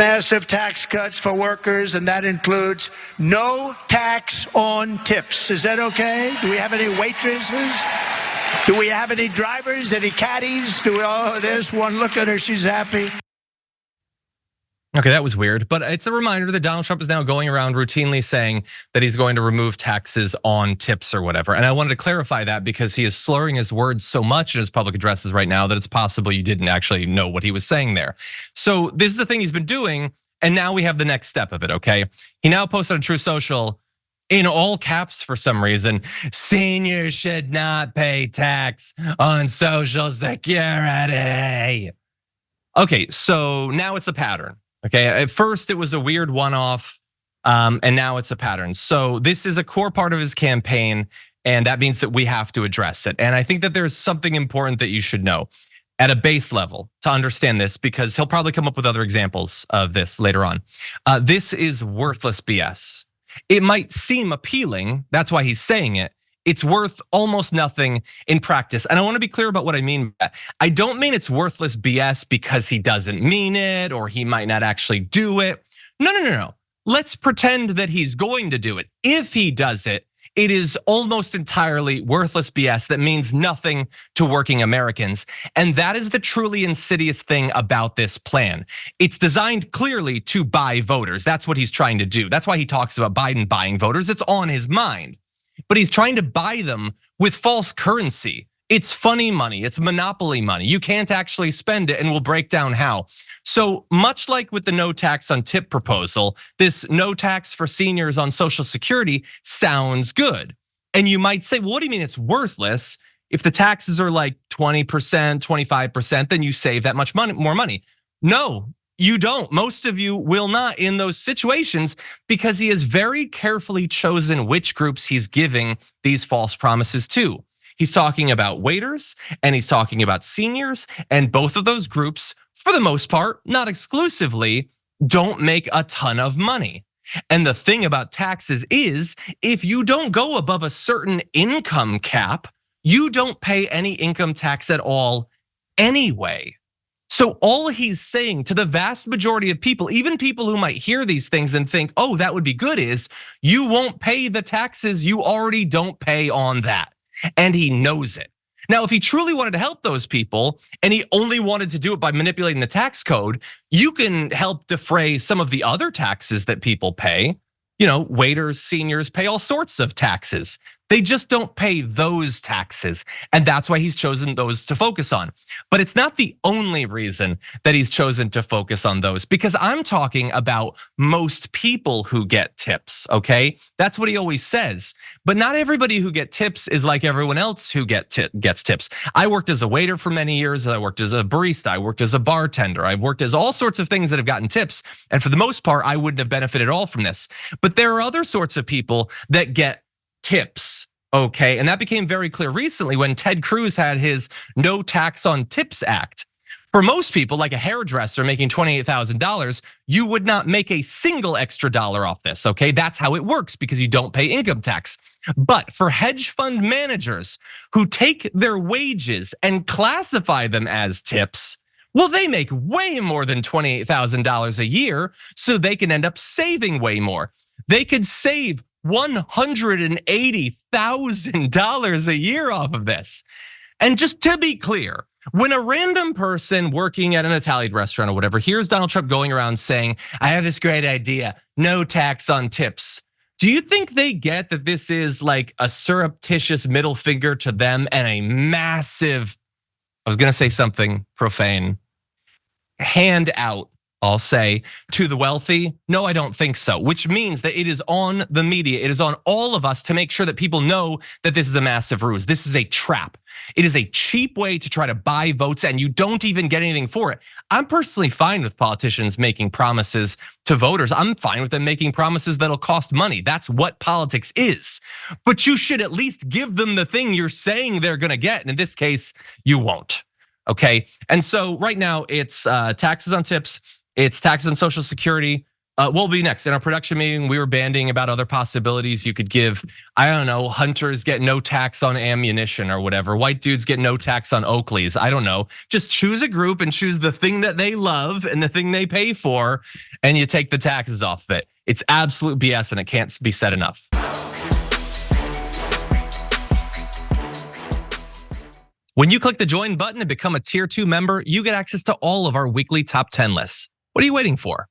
massive tax cuts for workers, and that includes no tax on tips. Is that okay? Do we have any waitresses? Do we have any drivers, any caddies? There's one, look at her, she's happy. Okay, that was weird, but it's a reminder that Donald Trump is now going around routinely saying that he's going to remove taxes on tips or whatever. And I wanted to clarify that because he is slurring his words so much in his public addresses right now that it's possible you didn't actually know what he was saying there. So this is the thing he's been doing, and now we have the next step of it, okay? He now posted on Truth Social in all caps for some reason, seniors should not pay tax on Social Security. Okay, so now it's a pattern. Okay, at first it was a weird one-off, and now it's a pattern. So this is a core part of his campaign, and that means that we have to address it. And I think that there's something important that you should know at a base level to understand this, because he'll probably come up with other examples of this later on. This is worthless BS. It might seem appealing, that's why he's saying it. It's worth almost nothing in practice. And I wanna be clear about what I mean by that. I don't mean it's worthless BS because he doesn't mean it or he might not actually do it. No. Let's pretend that he's going to do it. If he does it, it is almost entirely worthless BS that means nothing to working Americans. And that is the truly insidious thing about this plan. It's designed clearly to buy voters. That's what he's trying to do. That's why he talks about Biden buying voters. It's on his mind. But he's trying to buy them with false currency. It's funny money, it's monopoly money. You can't actually spend it, and we'll break down how. So much like with the no tax on tip proposal, this no tax for seniors on Social Security sounds good. And you might say, well, what do you mean it's worthless? If the taxes are like 20%, 25%, then you save that much money, more money. No, you don't. Most of you will not in those situations because he has very carefully chosen which groups he's giving these false promises to. He's talking about waiters and he's talking about seniors, and both of those groups, for the most part, not exclusively, don't make a ton of money. And the thing about taxes is, if you don't go above a certain income cap, you don't pay any income tax at all anyway. So all he's saying to the vast majority of people, even people who might hear these things and think, oh, that would be good, is you won't pay the taxes you already don't pay on that. And he knows it. Now, if he truly wanted to help those people and he only wanted to do it by manipulating the tax code, you can help defray some of the other taxes that people pay. You know, waiters, seniors pay all sorts of taxes. They just don't pay those taxes. And that's why he's chosen those to focus on. But it's not the only reason that he's chosen to focus on those, because I'm talking about most people who get tips, okay? That's what he always says. But not everybody who gets tips is like everyone else who gets tips. I worked as a waiter for many years. I worked as a barista. I worked as a bartender. I've worked as all sorts of things that have gotten tips. And for the most part, I wouldn't have benefited at all from this. But there are other sorts of people that get tips, okay? And that became very clear recently when Ted Cruz had his No Tax on Tips Act. For most people, like a hairdresser making $28,000, you would not make a single extra dollar off this, okay? That's how it works because you don't pay income tax. But for hedge fund managers who take their wages and classify them as tips, well, they make way more than $28,000 a year, so they can end up saving way more. They could save $180,000 a year off of this. And just to be clear, when a random person working at an Italian restaurant or whatever hears Donald Trump going around saying, I have this great idea, no tax on tips, do you think they get that this is like a surreptitious middle finger to them and a massive, I was gonna say something profane, handout, I'll say, to the wealthy? No, I don't think so. Which means that it is on the media, it is on all of us to make sure that people know that this is a massive ruse. This is a trap. It is a cheap way to try to buy votes and you don't even get anything for it. I'm personally fine with politicians making promises to voters. I'm fine with them making promises that'll cost money. That's what politics is. But you should at least give them the thing you're saying they're gonna get. And in this case, you won't, okay? And so right now it's taxes on tips, it's taxes on Social Security, We'll be next. In our production meeting, we were banding about other possibilities. You could give, I don't know, hunters get no tax on ammunition or whatever. White dudes get no tax on Oakleys. I don't know. Just choose a group and choose the thing that they love and the thing they pay for, and you take the taxes off of it. It's absolute BS and it can't be said enough. When you click the join button and become a tier 2 member, you get access to all of our weekly top 10 lists. What are you waiting for?